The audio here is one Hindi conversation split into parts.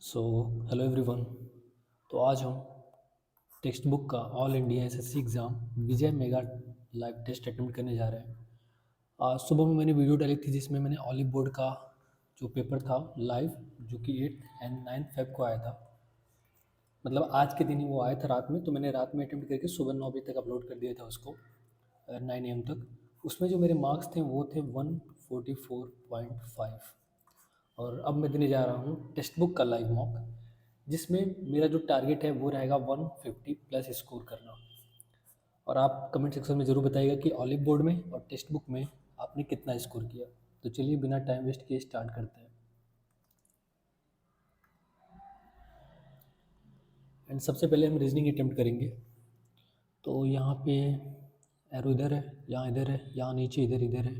So hello everyone. तो आज हम टेक्स्ट बुक का ऑल इंडिया एसएससी एग्ज़ाम विजय मेगा लाइव टेस्ट अटेम्प्ट करने जा रहे हैं। आज सुबह में मैंने वीडियो डाली थी जिसमें मैंने ऑलिव बोर्ड का जो पेपर था लाइव, जो कि 8 एंड 9 फेब को आया था। मतलब आज के दिन ही वो आया था रात में, तो मैंने रात में अटेम्प्ट करके सुबह 9 बजे तक अपलोड कर दिया था उसको 9 AM तक। उसमें जो मेरे मार्क्स थे वो थे 144.5। और अब मैं देने जा रहा हूँ टेक्स्ट बुक का लाइव मॉक, जिसमें मेरा जो टारगेट है वो रहेगा 150 प्लस स्कोर करना। और आप कमेंट सेक्शन में ज़रूर बताइएगा कि ऑलिव बोर्ड में और टेक्स्ट बुक में आपने कितना स्कोर किया। तो चलिए बिना टाइम वेस्ट किए स्टार्ट करते हैं। एंड सबसे पहले हम रीजनिंग अटेम्प्ट करेंगे। तो यहाँ पे एरो इधर है, यहाँ इधर है, यहाँ नीचे इधर इधर है।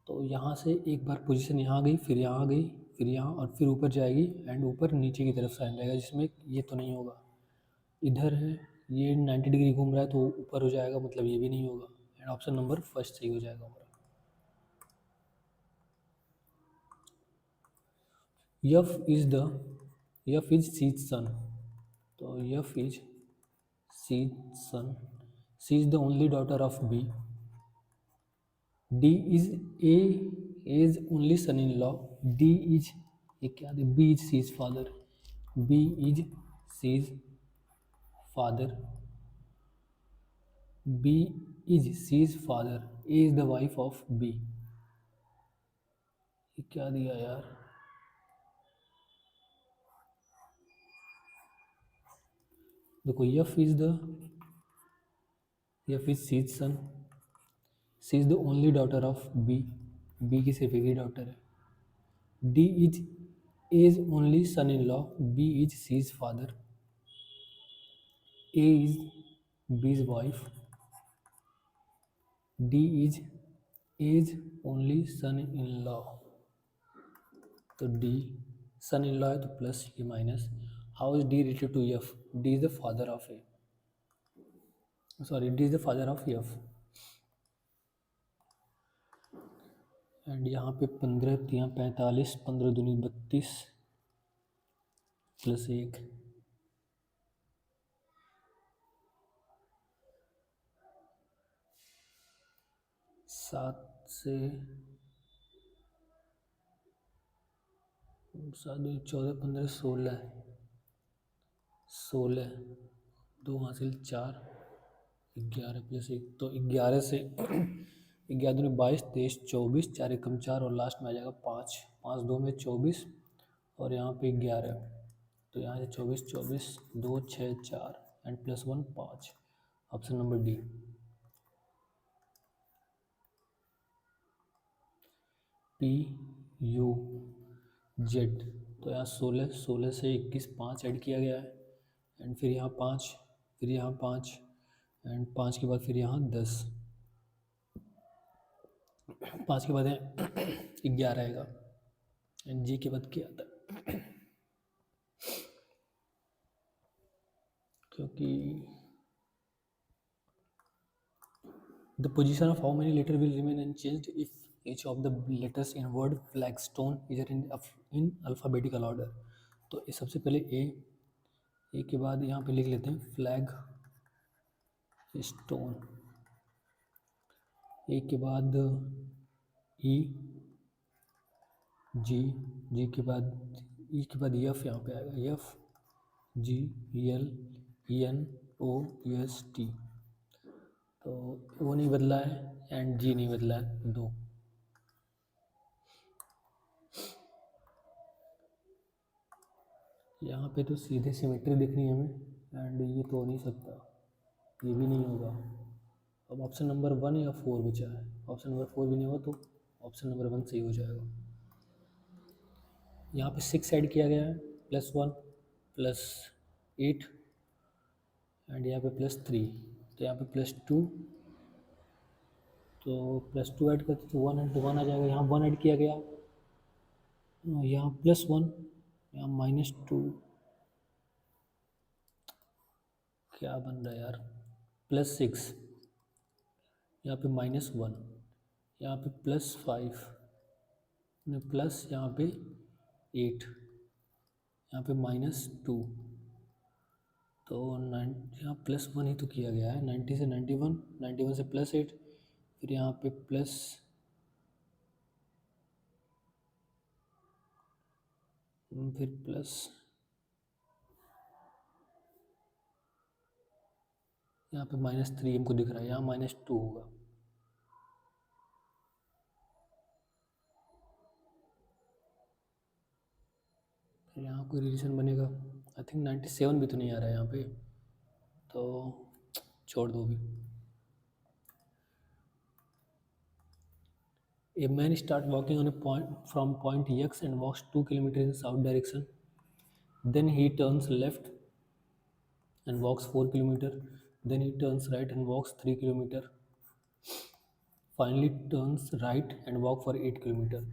तो यहाँ से एक बार पोजीशन यहाँ गई, फिर यहाँ गई, फिर यहाँ, और फिर ऊपर जाएगी एंड ऊपर नीचे की तरफ साइन जाएगा, जिसमें ये तो नहीं होगा। इधर है, ये 90 डिग्री घूम रहा है तो ऊपर हो जाएगा, मतलब ये भी नहीं होगा। एंड ऑप्शन नंबर फर्स्ट सही हो जाएगा हमारा। F is C's son. तो F is C's son. C is the only daughter of B. D is A is only son in law. D is, ये क्या दे, B is C's father. B is C's father. B is C's father. A is the wife of B. ये क्या दिया यार। देखो, F is C's son. C is the only daughter of B. B की सिर्फ एक ही डॉटर है। D is only son in law. B is C's father. A is B's wife. D is only son in law. तो डी सन इन लॉ है तो प्लस, ये minus. How is D related to F. D is the father of A, sorry, D is the father of F. And यहाँ पे 15 तियाँ 45, 15 दूनी 32 प्लस 1। 7 से 7 दूनी 14, 15 16। 16 2 हासिल 4, 11 प्लस 1, तो 11 से 11 दूनी 22, 23, 24, 4 एकम 4, और लास्ट में आ जाएगा 5। 5 2 में 24, और यहाँ पे 11। तो यहाँ से 24, 24, 2 6 4 and plus 1 5। Option number D. P U Z. तो यहाँ 16, 16 से 21, 5 ऐड किया गया है। एंड फिर यहाँ 5, फिर यहाँ 5, एंड 5 के बाद फिर यहाँ 10। 5 के बाद है 11 आएगा। एंड जी के बाद क्या आता है, क्योंकि the position of how many letter will remain unchanged if each of the letters in word flagstone is in alphabetical order। तो ये सबसे पहले ए के बाद यहाँ पे लिख लेते हैं फ्लैग स्टोन। ए के बाद ई, जी के बाद ई के बाद यफ यहाँ पे आएगा, F G L N O S T. तो वो नहीं बदला है एंड जी नहीं बदला है, 2। यहाँ पे तो सीधे सिमेट्री दिख रही है हमें, एंड ये तो हो नहीं सकता, ये भी नहीं होगा। अब ऑप्शन नंबर 1 या 4 बचा है। ऑप्शन नंबर 4 भी नहीं होगा तो ऑप्शन नंबर 1 सही हो जाएगा। यहाँ पे 6 ऐड किया गया है, +1 +8, एंड यहाँ पे +3, तो यहाँ पे +2। तो +2 ऐड करते तो 1 इंटू 1 आ जाएगा। यहाँ 1 ऐड किया गया, यहाँ +1, यहाँ -2, क्या बन रहा है यार, +6, यहाँ पे -1, यहाँ पे +5, प्लस यहाँ पे 8, यहाँ पे -2, तो यहाँ +1 ही तो किया गया है। 90 से 91, 91 से +8, फिर यहाँ पे प्लस, फिर प्लस, यहाँ पे -3 हमको दिख रहा है, यहाँ -2 होगा। फिर यहाँ कोई रिलेशन बनेगा, आई थिंक 97 भी तो नहीं आ रहा है यहाँ पे, तो छोड़ दो भी। A man start walking on a point from point X and walks 2 kilometers in south direction. Then he turns left and walks 4 kilometers. Then he turns right and walks 3 kilometers. Finally turns right and walk for 8 kilometers.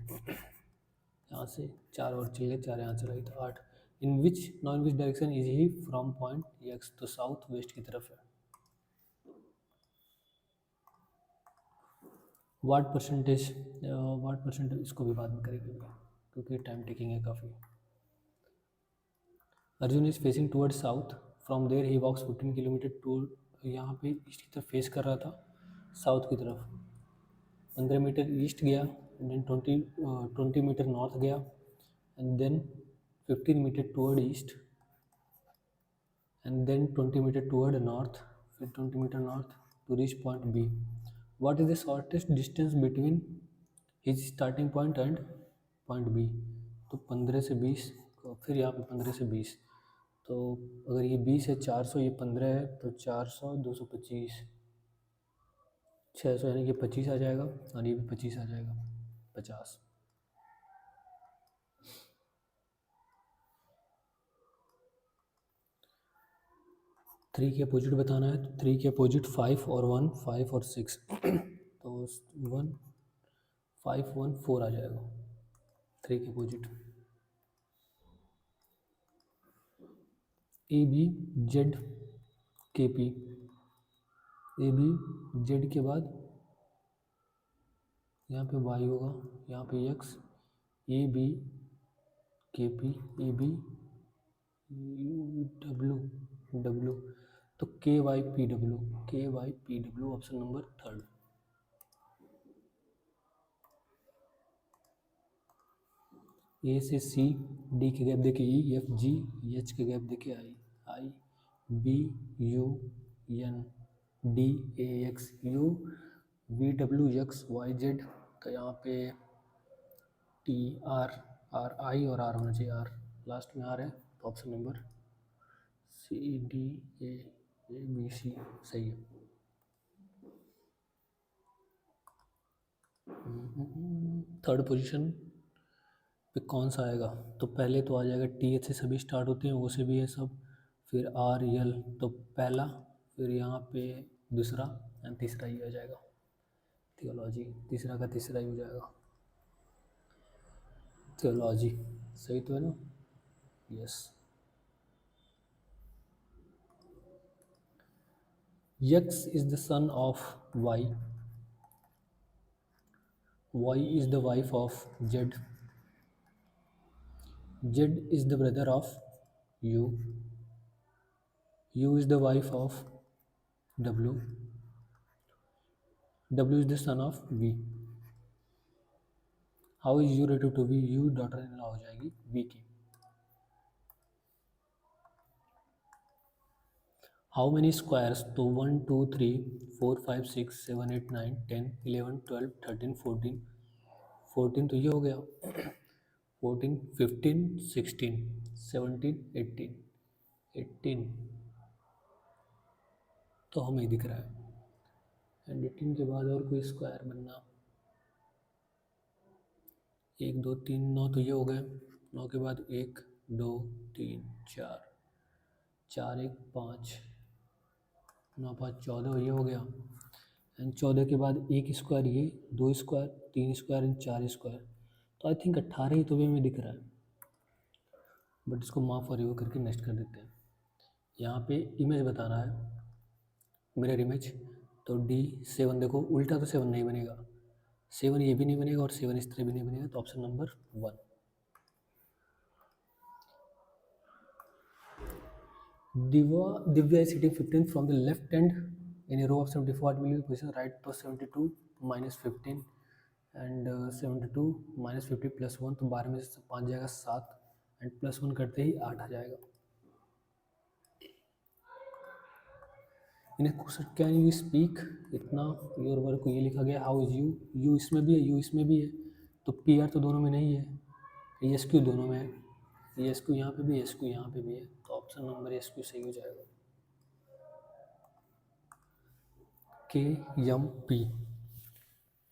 यहाँ से 4 और चले, 4 यहाँ चला तो 8। In which direction is he from point X, तो साउथ वेस्ट की तरफ है। वाट परसेंटेज इसको भी बाद में करेंगे क्योंकि टाइम टेकिंग है काफ़ी। Arjun is facing toward south, from there he walks 15 kilometre to, यहाँ पे ईस्ट की तरफ फेस कर रहा था, साउथ की तरफ 15 मीटर ईस्ट गया, देन 20 मीटर नॉर्थ गया, and then 15 metre toward east, and then 20 metre toward north, फिर 20 metre north to reach point B. What is the shortest distance between his starting point and point B, तो 15 से 20, फिर यहाँ पे 15 से 20, तो अगर ये 20 है, 400, ये 15 है, तो 400, 225, 600, यानी कि 25 आ जाएगा, और ये भी 25 आ जाएगा, 50। थ्री के अपोजिट बताना है, तो 3 के अपोजिट 5 और 1, 5 और 6 तो 1, 5, 1, 4 आ जाएगा 3 के opposite. A B Z K P, A B Z के बाद यहाँ पे वाई होगा, यहाँ पे X, A B K P, A B W W, तो K Y P W, option number 3। A से सी, डी के गैप देके ई, एफ जी, एच के गैप देके I, I B U N D A X U V W X Y Z, तो यहाँ पे टी आर, आर आई और आर होना चाहिए, आर लास्ट में आर है, तो option number C D A B C सही है। थर्ड पोजीशन पे कौन सा आएगा, तो पहले तो आ जाएगा टी एच से सभी स्टार्ट होते हैं, वो से भी है सब, फिर आर एल तो पहला, फिर यहाँ पे दूसरा, एंड तीसरा ही आ जाएगा, थियोलॉजी, तीसरा का तीसरा ही हो जाएगा, थियोलॉजी सही तो है ना, yes. X is the son of Y, Y is the wife of Z, Z is the brother of U, U is the wife of W, W is the son of V. How is U related to V? U daughter in law हो जाएगी V की। How many squares? तो 1, 2, 3, 4, 5, 6, 7, 8, 9, 10, 11, 12, 13, 14, 14 तो ये हो गया, 14, 15, 16, 17, 18, 18 तो हमें दिख रहा है, एंड 18 के बाद और कोई स्क्वायर बनना, 1, 2, 3, 9 तो ये हो गए, 9 के बाद 1, 2, 3, 4, 4, 1, 5, 9, 5, 14 ये हो गया, एंड 14 के बाद 1 स्क्वायर, ये 2 स्क्वायर, 3 स्क्वायर एंड 4 स्क्वायर, तो आई थिंक 18 ही तो भी हमें दिख रहा है, बट इसको माफ और रिव्यू करके नेक्स्ट कर देते हैं। यहाँ पे इमेज बताना है, मिरर इमेज, तो D7 देखो, उल्टा तो 7 नहीं बनेगा, 7 ये भी नहीं बनेगा और 7 इस तरह भी नहीं बनेगा, तो option number 1। Divya is sitting 15th from the left end in a row of 74. What will be the position? Right to 72 minus 15 and 72 minus 50 plus 1, तो 12 में से 5 जाएगा 7 एंड प्लस 1 करते ही 8 आ जाएगा। इन क्वेश्चन कैन यू स्पीक, इतना योर वर्क को ये लिखा गया। हाउ इज यू, यू इसमें भी है, यू इसमें भी है, तो पी आर तो दोनों में नहीं है। एस क्यू दोनों में है, एस क्यू यहाँ पे भी, एस क्यू यहाँ पे भी है, तो ऑप्शन नंबर एस क्यू सही हो जाएगा। के एम पी,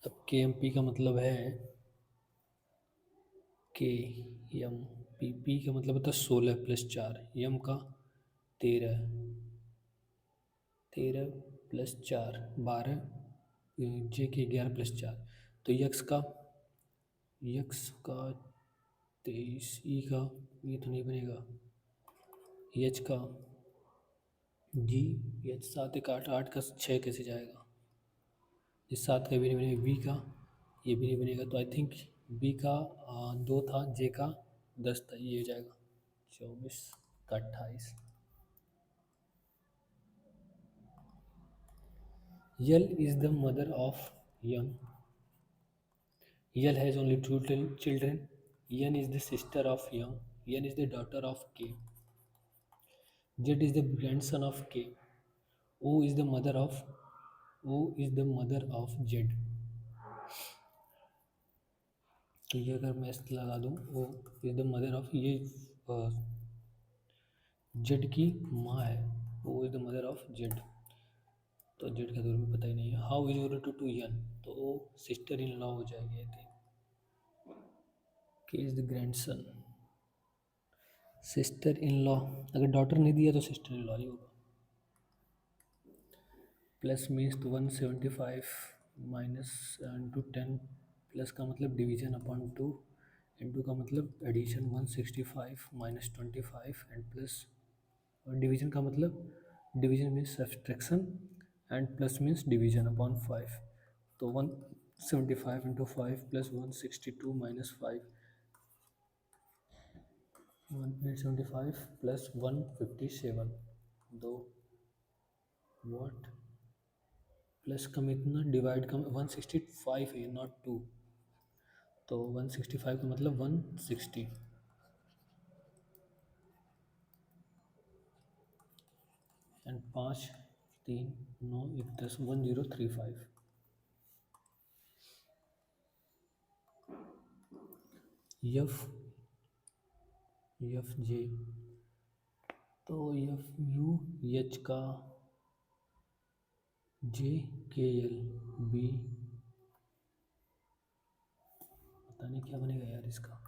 अब के एम पी का मतलब है के एम पी, पी का मतलब होता है 16 प्लस 4, एम का 13, 13 प्लस 4 12, जे के 11 प्लस 4, तो यक्स का 23, ई का ये तो नहीं बनेगा, एच का जी, एच 7 एक 8, 8 का 6 कैसे जाएगा, इस 7 का भी नहीं बनेगा, बी का ये भी नहीं बनेगा, तो आई थिंक बी का 2 था, जे का 10 था, ये हो जाएगा 24 का 28। L is the mother of N, L has only 2 children, Yan is the sister of Young, Yan is the daughter of K, Z is the grandson of K, O is the mother of Z। तो ये अगर मैं इसको लगा दूँ, O is the mother of, ये Z की माँ है, O is the mother of Z, तो Z का दूर में पता ही नहीं है। How is related to Yan, तो O सिस्टर इन लॉ हो जाएगी I think. K is the grandson, sister in law, अगर डॉटर नहीं दिया तो सिस्टर इन लॉ ही होगा। प्लस मीन्स तो 175 माइनस इंटू 10, प्लस का मतलब डिवीजन अपॉन 2, इंटू का मतलब एडिशन 165 माइनस 25 एंड प्लस, और डिवीजन का मतलब division means subtraction and plus means division upon 5, तो 175 इंटू 5 प्लस 162 माइनस 5, 175 प्लस 157, दो वॉट प्लस कम इतना डिवाइड कम 165 है नॉट 2, तो 165 का मतलब 160 एंड 5 3 9 1 10 1035। एफ जे, तो एफ यू एच का जे के एल बी, पता नहीं क्या बनेगा यार इसका,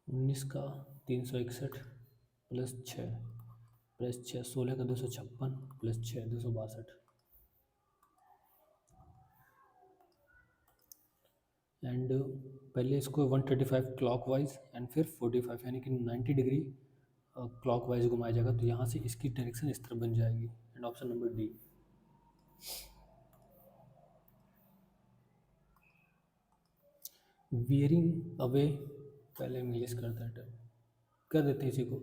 19 का 361 प्लस 6 प्लस 6, 16 का 256 प्लस 6 262, एंड पहले इसको 135 क्लॉकवाइज एंड फिर 45 यानी कि 90 डिग्री क्लॉकवाइज घुमाया जाएगा, तो यहाँ से इसकी डायरेक्शन इस तरह बन जाएगी, and option number D. Wearing away, पहले इंग्लिश करते हैं कर देते हैं इसी को।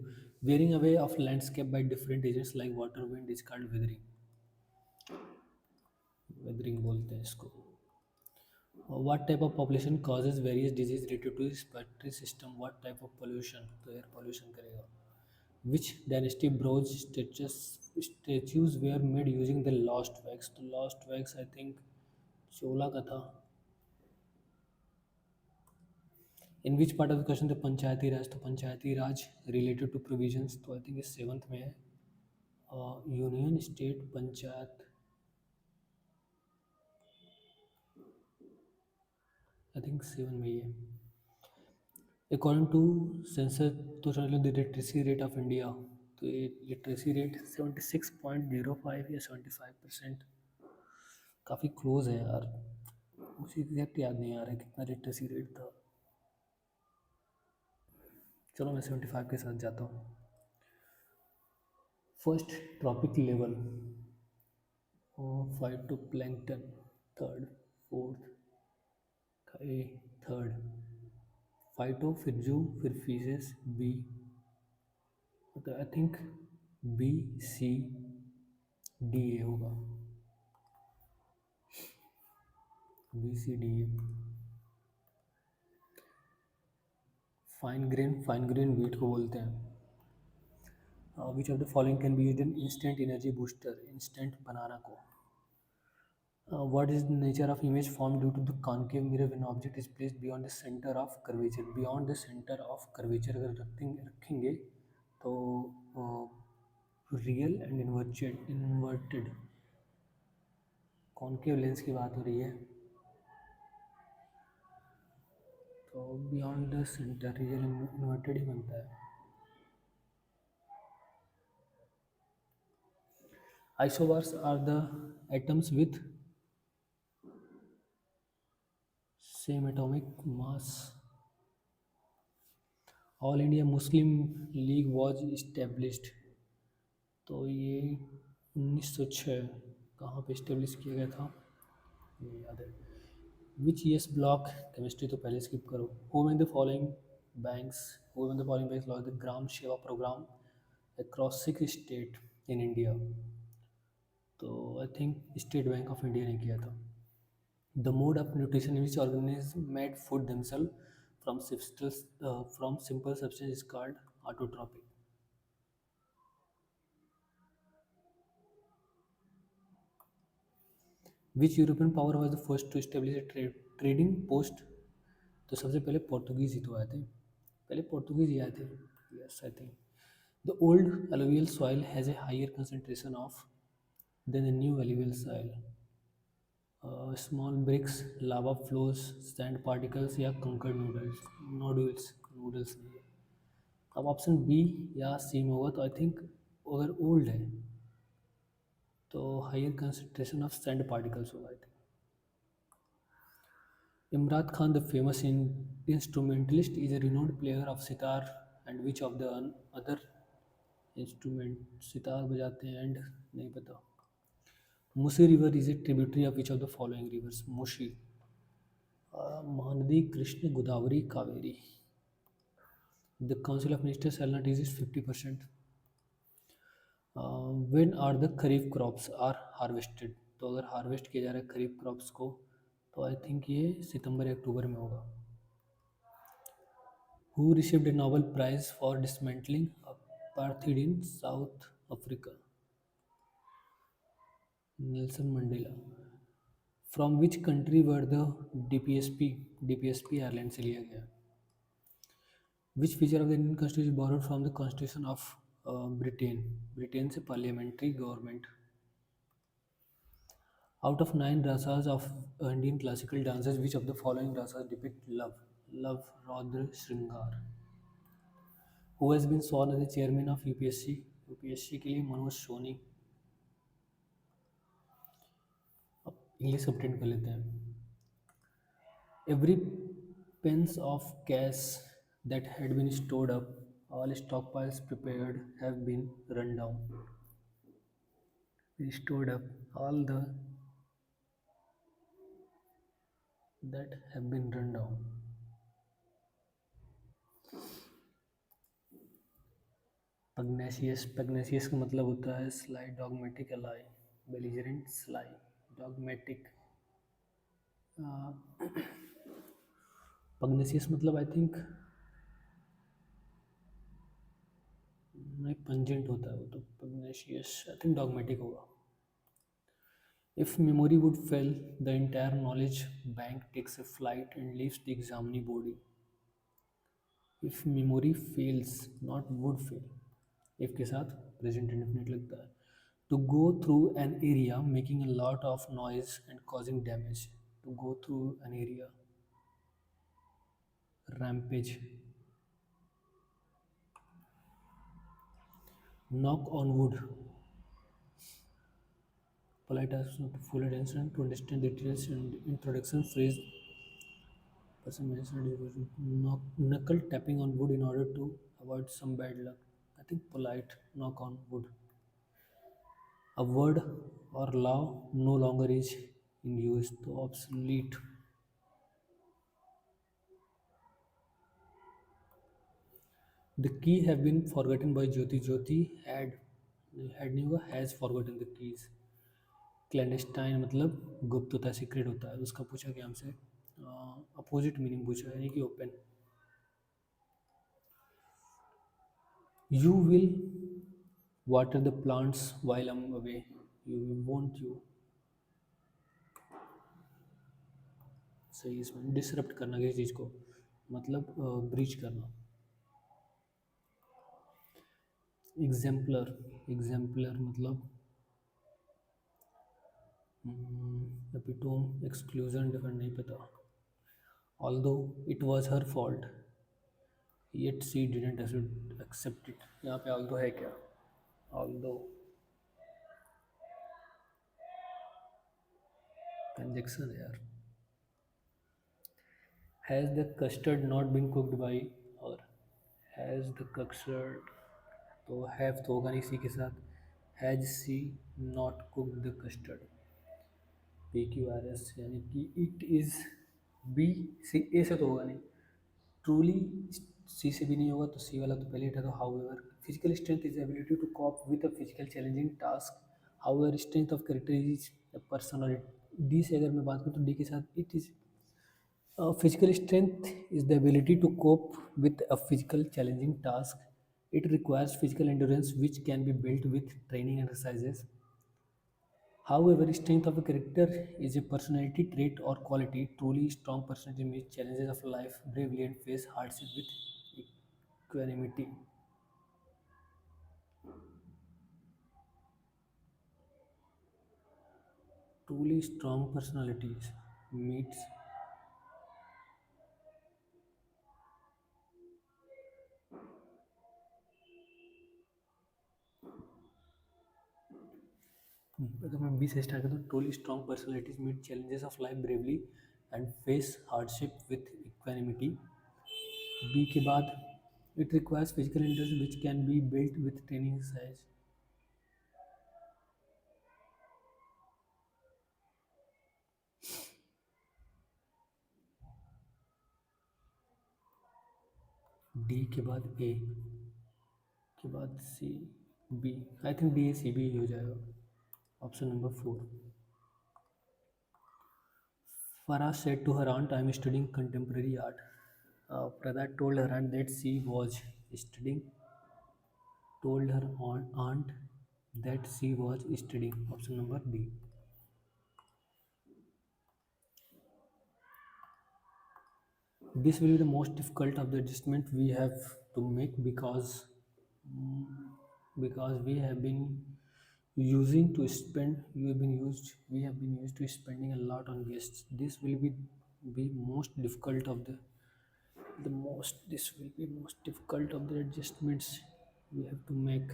Wearing away of landscape by different agents like water wind is called weathering, weathering बोलते हैं इसको। What type of population causes various disease related to respiratory system, what type of pollution, तो एयर पोल्यूशन करेगा। Which dynasty bronze statues were made using the lost wax, तो लॉस्ट वैक्स आई थिंक चोला का था। In which part of the question the Panchayati Raj, तो Panchayati Raj related to provisions, तो आई थिंक इस 7th में है। Union state panchayat, I think 7 में ही है। अकॉर्डिंग टू सेंसस तो the literacy rate of India, तो ये लिटरेसी रेट 76.05 या 75%, काफ़ी क्लोज है यार, मुझे एग्जैक्ट याद नहीं आ रहा है कितना लिटरेसी रेट था, चलो मैं 75 के साथ जाता हूँ। First trophic level, phytoplankton, third, fourth, third phyto, फिर जू, फिर फिशेस बी, तो I think B C D A होगा। B C D A. Fine grain wheat को बोलते हैं। Which of the following can be used in instant energy booster, instant banana को। What is the nature of image formed due to the concave mirror when object is placed beyond the center of curvature? Beyond the center of curvature अगर रखेंगे तो real and inverted concave lens की बात हो रही है, तो beyond the centre real inverted ही बनता है। Isobars are the atoms with same atomic mass. All India Muslim League was established, तो ये 1906 कहाँ पे इस्टेब्लिश किया गया था ये याद है। विच ईएस ब्लॉक, केमिस्ट्री तो पहले स्किप करो। Who in the following banks, who in the following banks launch the Gram Seva programme across 6 state in India, तो I think State Bank of India ने किया था। The mode of nutrition in which organism made food themself from simple substance is called autotrophic. Which European power was the first to establish a trading post, तो सबसे पहले पोर्तुगीज ही तो आए थे, पहले पोर्तुगीज ही आए थे। Yes I think the old alluvial soil has a higher concentration of than the new alluvial soil। Small bricks, lava flows, sand particles या कंकड़ नूडल्स नहीं है। अब ऑप्शन बी या सी में होगा, तो आई थिंक अगर ओल्ड है तो higher concentration of sand particles होगा I think. Imrat Khan, the famous instrumentalist, is a renowned player of sitar and which of the other instrument, sitar बजाते हैं एंड नहीं पता। Musi river is a tributary of which of the following rivers, Mushi, Mahanadi, Krishna, Godavari, Kaveri. The council of ministers shall not exist 50%। When are the kharif crops are harvested, तो अगर हार्वेस्ट किया जा रहा है खरीफ क्रॉप्स को तो आई थिंक ये सितंबर या अक्टूबर में होगा। Who received a Nobel prize for dismantling apartheid in South Africa, Nelson Mandela. From which country were the DPSP Ireland से लिया गया। Which feature of the Indian constitution borrowed from the constitution of Britain, Britain से parliamentary government. Out of 9 rasas of Indian classical dances, which of the following rasas depict love? Love, Raudra, Shringar. Who has been sworn as the chairman of UPSC? UPSC के लिए मनोज सोनी। अब इंग्लिश अपडेट कर लेते हैं। Every pence of cash that had been stored up, all stockpiles prepared have been run down. Stored up, all the that have been run down. पग्नेशियस का मतलब होता है sly, dogmatic, ally, belligerent, sly, dogmatic. Pugnacious मतलब आई थिंक नहीं पंजेंट होता है वो, तो पग्नेशियस आई थिंक डॉगमेटिक होगा। If memory would fail the entire knowledge bank takes a flight and leaves the examinee body. If memory fails, not would fail, if के साथ प्रेजेंट इंडेफिनिट लगता है। To go through an area making a lot of noise and causing damage, to go through an area, rampage. Knock on would, polite asking to full attention to understand the details and introduction phrase person mentioned knuckle tapping on wood in order to avoid some bad luck, I think polite knock on wood। A word or law no longer is in use, तो obsolete। The key have been forgotten by Jyoti. Jyoti had नहीं होगा, has forgotten the keys. Clandestine मतलब गुप्त होता है, सीक्रेट होता है। उसका पूछा क्या हमसे, अपोजिट मीनिंग पूछा, यानी कि open. You will water the plants while I am away. You want you, सही। इसमें डिसरप्ट करना किसी चीज़ को, मतलब ब्रीच करना। एग्जाम्पलर, एग्जाम्पलर मतलब एपिटोम, एक्सक्लूजन, डिफरेंट, नहीं पता। Although it was her fault yet she didn't accept it. यहाँ पे ऑल्दो है क्या? ऑल्दो कंजक्शन है यार। Has the custard not been cooked by, और हैज़ द कस्टर्ड, तो हैव तो होगा नहीं सी के साथ। Has she not cooked the custard, P Q R S, यानी कि it is B, C A से तो होगा नहीं। ट्रूली सी से भी नहीं होगा, तो सी वाला तो पहले था। तो however physical strength is ability to cope with a physical challenging task. However strength of character is a personality. D से अगर मैं बात करूँ तो डी के साथ it is physical strength is the ability to cope with a physical challenging task. It requires physical endurance which can be built with training exercises. However, strength of a character is a personality trait or quality. Truly strong personality meets challenges of life bravely and face hardship with equanimity. Truly strong personalities meets, अगर मैं बी से स्टार्ट करता हूँ, truly strong personalities meet challenges of life bravely and face hardship with equanimity. B के बाद it requires physical interest which can be built with training exercise. D के बाद ए के बाद C, B, I think D A C B हो जाएगा। Option number 4। Farah said to her aunt, I am studying contemporary art. Pradat told her aunt that she was studying, told her aunt that she was studying. Option number D. This will be the most difficult of the adjustment we have to make because we have been using to spend you have been used we have been used to spending a lot on guests. This will be most difficult of the most this will be most difficult of the adjustments we have to make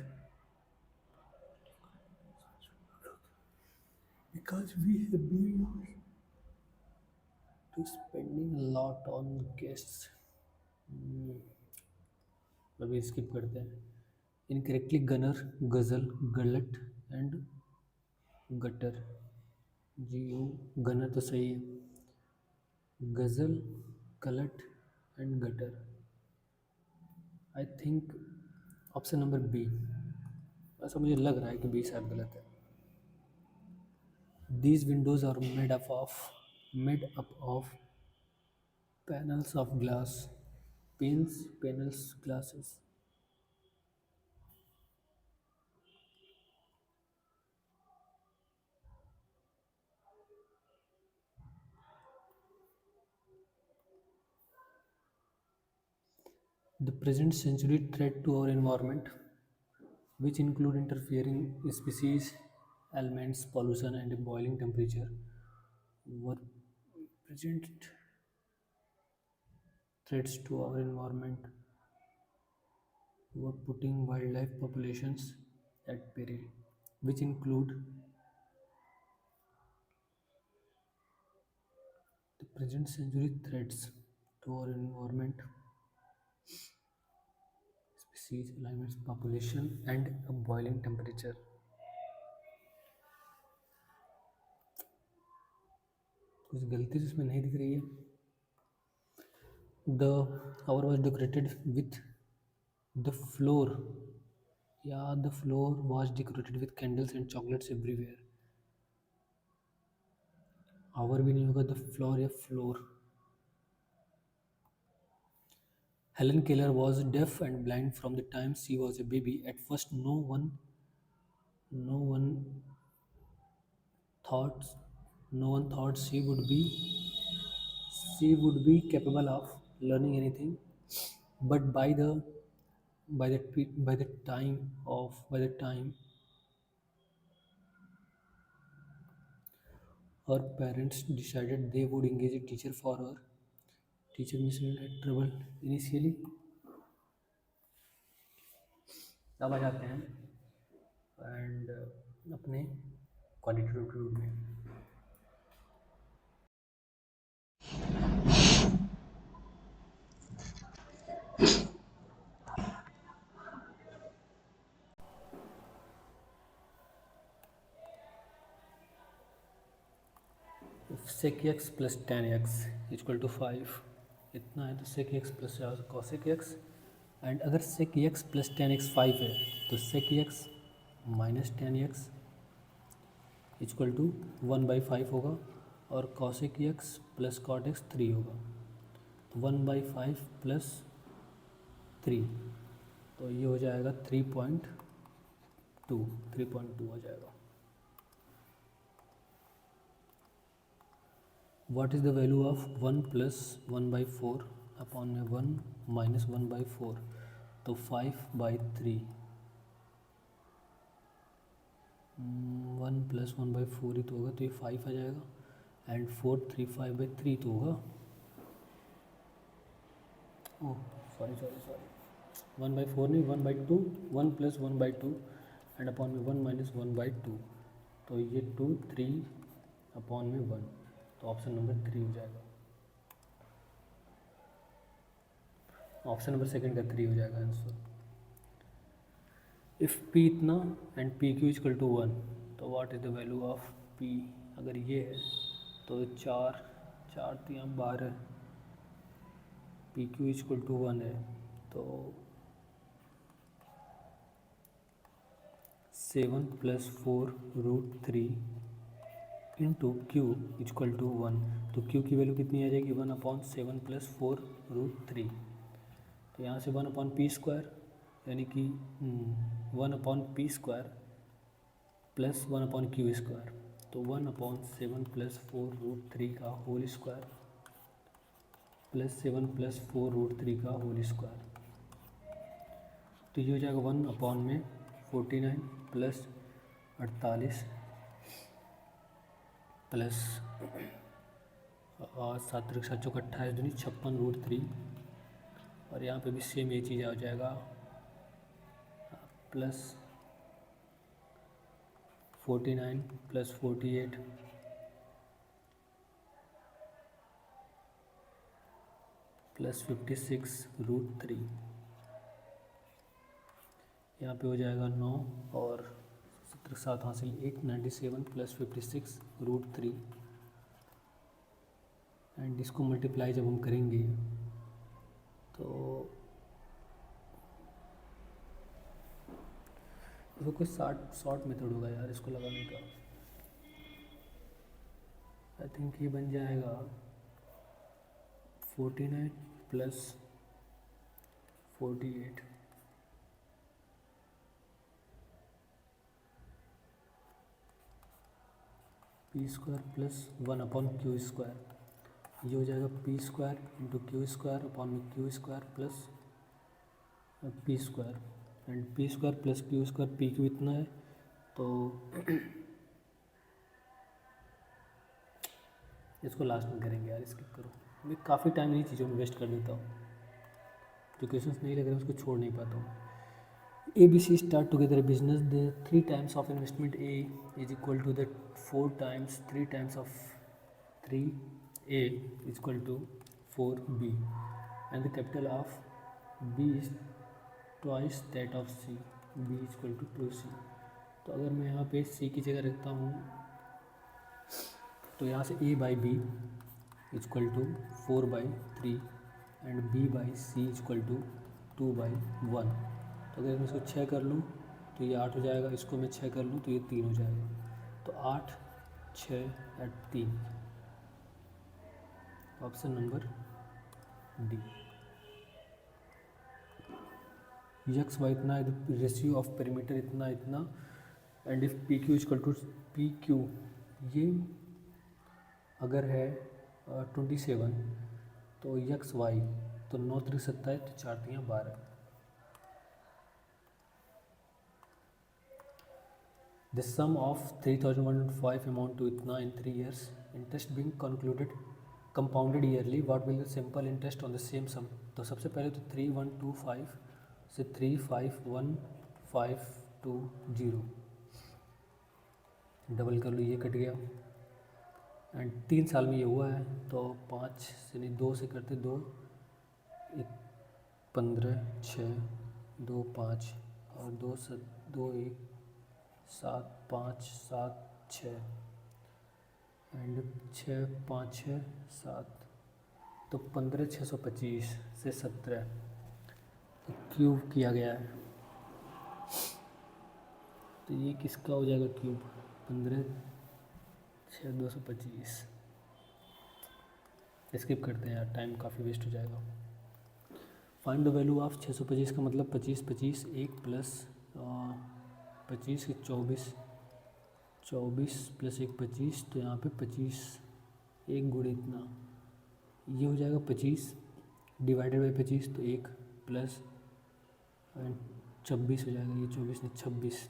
because we have been used to spending a lot on guests. अभी स्किप करते हैं। Incorrectly gunner, guzzle, gullet and gutter. G U, gunner तो सही है, guzzle, gullet and gutter. I think option number B, ऐसा मुझे लग रहा है कि बी शायद गलत है। These windows are made up of panels of glass, panes, panels, glasses. The present century threat to our environment, which include interfering species, elements, pollution, and boiling temperature, were present threats to our environment, were putting wildlife populations at peril, which include the present century threats to our environment, species, elements, population, and a boiling temperature. कुछ गलती तो इसमें नहीं दिख रही है। The hour was decorated with The floor, yeah, the floor was decorated with candles and chocolates everywhere. Hour भी नहीं होगा, the floor या floor. Helen Keller was deaf and blind from the time she was a baby. At first, no one thought, no one thought she would be capable of learning anything. But by the time her parents decided they would engage a teacher for her. Teacher Miss Hill had trouble initially. अब आ जाते हैं एंड अपने क्वालिटेटिव में. sec x plus tan x equal to 5 इतना है तो sec x plus cosec x. And अगर sec x plus tan x 5 है तो sec x minus tan x equal to 1/5 होगा और cosec x plus cot x 3 होगा. 1/5 प्लस 3 तो ये हो जाएगा 3.2 हो जाएगा. What is the value of 1 plus 1/4 upon में 1 माइनस 1/4 तो 5/3. 1 प्लस 1/4 ही तो होगा तो ये 5 आ जाएगा एंड 4 3 5/3 तो होगा. ओह सॉरी 1/4 नहीं 1/2. 1 प्लस 1/2 एंड अपॉन में 1 माइनस 1/2 तो ये 2 3 अपॉन में 1 तो ऑप्शन नंबर 3 हो जाएगा. ऑप्शन नंबर सेकंड का 3 हो जाएगा आंसर. इफ़ पी इतना and P Q equal to 1 तो what is the value of P. अगर ये है तो 4 4 3 12 पी क्यू इक्वल टू 1 है तो 7 plus 4√3 into Q equal to 1 तो क्यू की वैल्यू कितनी आ जाएगी 1/7 प्लस 4√3. तो यहाँ से 1/p² यानी कि 1/p² प्लस 1/q² तो 1/7 प्लस 4√3 का होल स्क्वायर प्लस 7 प्लस 4√3 का होल स्क्वायर तो ये हो जाएगा 1/49 प्लस 48 प्लस 7×7 = 28 56√3 और यहाँ पे भी सेम ये चीज़ आ जाएगा प्लस 49 प्लस 48 प्लस 56√3 यहाँ पे हो जाएगा 9 और 7 हासिल 8 97 प्लस 56√3 एंड इसको मल्टीप्लाई जब हम करेंगे तो इसको कोई शॉर्ट मेथड होगा यार इसको लगाने का. आई थिंक ये बन जाएगा 49 प्लस 48 p² प्लस 1/q². ये हो जाएगा p² इंटू q² अपॉन में q² plus p² and p² plus q² pq इतना है तो इसको लास्ट में करेंगे यार. स्किप करो. मैं काफ़ी टाइम इन्हीं चीज़ों में वेस्ट कर देता हूँ. जो क्वेश्चंस नहीं लग रहे उसको छोड़ नहीं पाता हूँ. ABC start together a business. The 3 times of investment A is equal to the 4 times 3 times of 3A is equal to 4B and the capital of B is twice that of C. B is equal to 2C. तो अगर मैं यहाँ पे C की जगह रखता हूँ तो यहाँ से A/B is equal to 4/3 and B/C is equal to 2/1। तो अगर मैं इसको 6 कर लूँ तो ये 8 हो जाएगा, इसको मैं 6 कर लूँ तो ये 3 हो जाएगा। तो 8, 6 और 3, option number D. X Y इतना, रेशियो ऑफ पेरीमीटर इतना इतना, and if P Q equal to P Q, ये अगर है 27 तो यक्स वाई तो 9 3 27 तो 4 3 12। The sum of 3105 amount to इतना in 3 years, interest being concluded compounded yearly, what will the simple interest on the same sum. तो सबसे पहले तो 3125 से 35150 डबल कर लो, ये कट गया। एंड 3 साल में ये हुआ है, तो 5 से नहीं 2 से करते, 2 1 15 6 2 5 और 2 1 7 5 7 6 एंड 6 5 6 7, तो 15 625 से 17 तो क्यूब किया गया है। तो ये किसका हो जाएगा क्यूब, 15 6 225। स्किप करते हैं यार, टाइम काफ़ी वेस्ट हो जाएगा। फाइंड द वैल्यू ऑफ 625 का मतलब 25 25 1 प्लस 25 के 24 24 प्लस 1 25, तो यहाँ पे 25 1 गुणे इतना, ये हो जाएगा 25 डिवाइडेड बाई 25, तो 1 प्लस 26 हो जाएगा, ये 24 नहीं 26,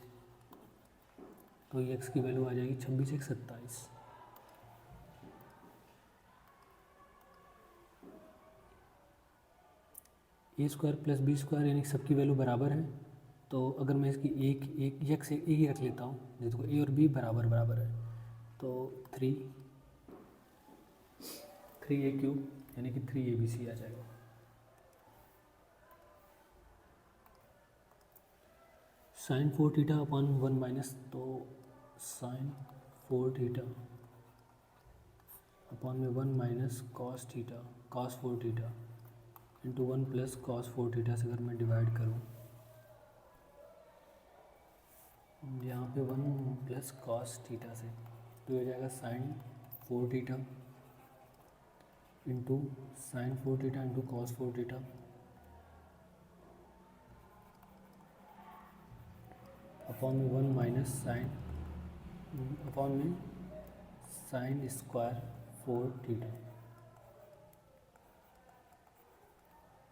तो ये एक्स की वैल्यू आ जाएगी 26 1 27। ए स्क्वायर प्लस बी स्क्वायर यानी सबकी वैल्यू बराबर है। तो अगर मैं इसकी एक एक ही रख लेता हूँ, जिसको ए और बी बराबर बराबर है, तो 3 3a क्यूब यानी कि 3abc आ जाएगा। साइन 4 थीटा अपॉन 1 माइनस, तो साइन 4 थीटा अपॉन में 1 minus cos theta cos 4 theta into 1 plus cos 4 theta से अगर मैं डिवाइड करूँ, यहाँ पे 1 प्लस कॉस थीटा से, तो हो जाएगा sine 4 theta into sine 4 theta into cos 4 theta upon में 1 माइनस साइन अपॉन में साइन स्क्वायर 4 थीटा।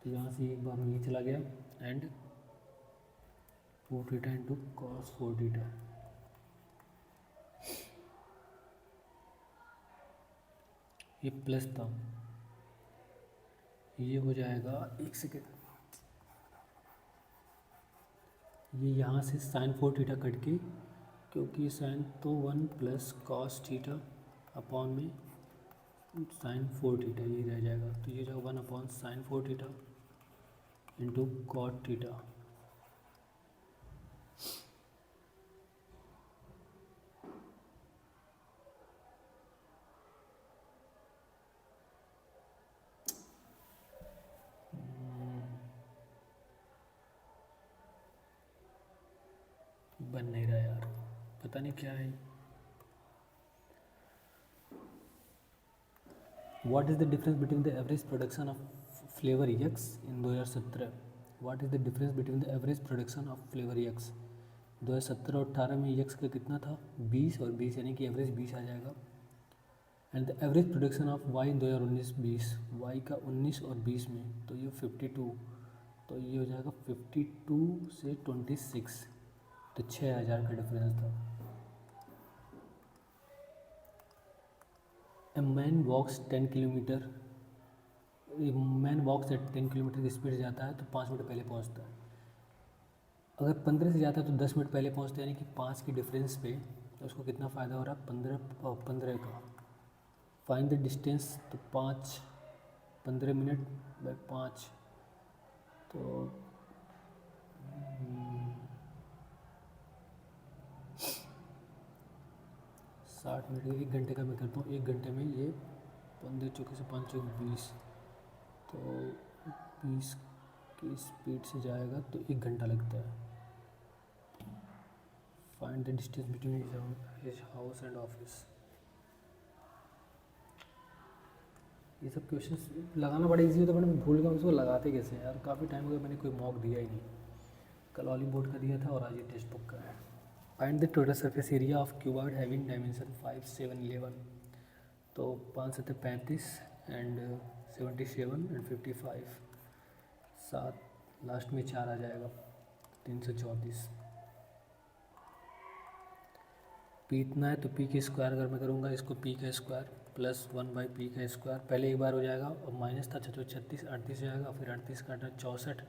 तो यहाँ से एक बार में ये चला गया, and 4 theta into cos 4 theta, ये प्लस था, ये हो जाएगा, एक सेकेंड, ये यहाँ से साइन 4 थीटा कट के, क्योंकि साइन तो 1 प्लस कॉस थीटा अपॉन में साइन 4 थीटा, ये रह जाएगा, तो ये जाएगा 1 upon sine 4 theta into cot theta. बन नहीं रहा यार, पता नहीं क्या है। What is the difference between the average production of flavour yaks in 2017। What is the difference between the average production of flavour yaks 2017 और 18 में यक्स का कितना था, 20 और 20, यानी कि एवरेज 20 आ जाएगा। And the average production of Y 2019-20, Y का 19 और 20 में, तो ये 52, तो ये हो जाएगा 52 से 26, तो 6000 का डिफरेंस था। A man walks 10 kilometre, man walks at 10 kilometre की स्पीड से जाता है तो 5 मिनट पहले पहुंचता है। अगर 15 से जाता है तो 10 मिनट पहले पहुंचता है, यानी कि 5 की डिफरेंस पे तो उसको कितना फ़ायदा हो रहा है, 15 का। फाइंड द डिस्टेंस, तो 15 मिनट बाय 5, तो 60 मिनट, 1 घंटे का मैं करता हूँ। 1 घंटे में ये 15 चौके से 5 चौक 20, तो 20 की स्पीड से जाएगा तो 1 घंटा लगता है। Find the distance between his house and office. ये सब क्वेश्चंस लगाना बड़ा इजी होता है, बट मैं भूल गया उसको लगाते कैसे यार। काफ़ी टाइम हो गया, मैंने कोई मॉक दिया ही नहीं। कल ऑली बोर्ड का दिया था और आज ये टेक्स्ट बुक का है। Find the total surface area of cuboid having dimension 5, 7, 11। तो 5 7 35 एंड 77 एंड 55, 7 लास्ट में 4 आ जाएगा, 334। पी इतना है तो पी के स्क्वायर अगर मैं करूँगा इसको, पी का स्क्वायर प्लस 1/पी का स्क्वायर। पहले एक बार हो जाएगा और माइनस था 36, 38 हो जाएगा, फिर 38 का 64,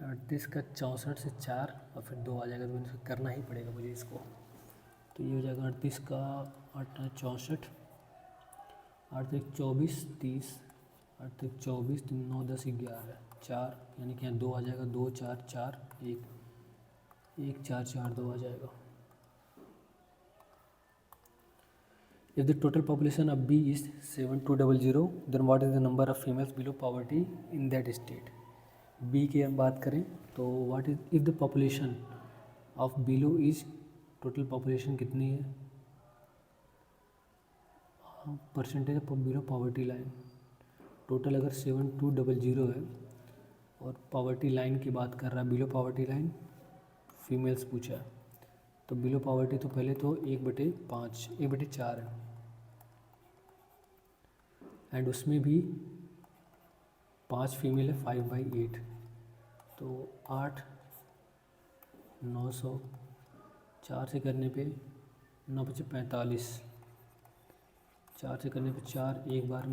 38 का 64 से 4 और फिर 2 आ जाएगा। तो इसे करना ही पड़ेगा मुझे इसको। तो ये हो जाएगा 38 का 8 64, 8 1 24, 30, 8 1 24, 3 9 10 11 4, यानी कि यहाँ 2 आ जाएगा, 2 4 4 1 1 4 4 2 आ जाएगा। If the total population of B is 7200, then what is the number of females below poverty in that state? B की हम बात करें तो what is if the population of below is, total population कितनी है, percentage of below poverty line. Total अगर 7200 है और पॉवर्टी लाइन की बात कर रहा है, बिलो पॉवर्टी लाइन फीमेल्स पूछा है, तो बिलो पॉवर्टी तो पहले तो 1/5 1/4 है, एंड उसमें भी 5 फीमेल है, 5/8। तो 8 900, 4 से करने पे 9 बचे 45, 4 से करने पे 4, एक बार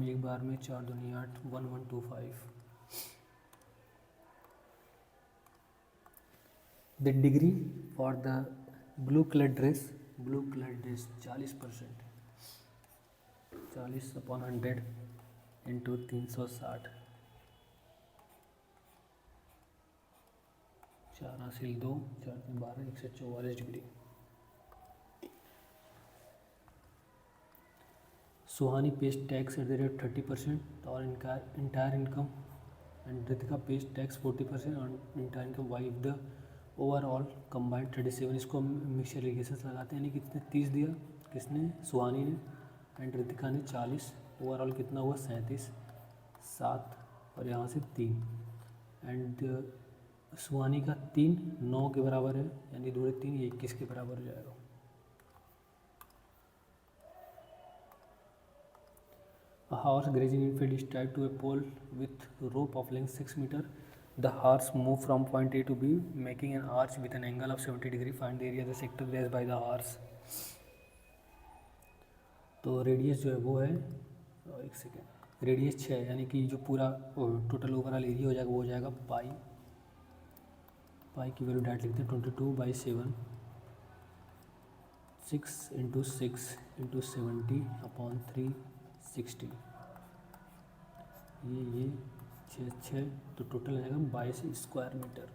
में 4 दूनी 8, 1125। The degree for the blue colour dress 40%, 40/100 into 360, 4 हासिल 2, 4 में 12, 144 degree. Suhani pays tax at the rate 30% और entire income, and Ritika pays tax 40% और entire income. Why if the overall combined 37, इसको मिक्सचर एलिगेशंस लगाते हैं, यानी किसने 30 दिया, किसने, सुहानी ने, एंड रितिका ने 40, ओवरऑल कितना हुआ 37, 7 और यहाँ से 3, एंड सुहानी का 3 9 के बराबर है, यानी 2 3 21 के बराबर हो जाएगा। A horse grazing in field is tied to a pole with rope of length 6 meter. The horse move from point A to B, making an arch with an angle of 70 degree. Find the area of the sector grazed by the horse. तो रेडियस जो है वो है, एक सेकेंड, रेडियस 6 है, यानी कि जो पूरा टोटल ओवरऑल एरिया हो जाएगा वो हो जाएगा पाई की वैल्यू डायरेक्ट लिखते हैं 22/7, 6 × 6 × 70/360, ये 6 तो टोटल आ जाएगा 22 square metre.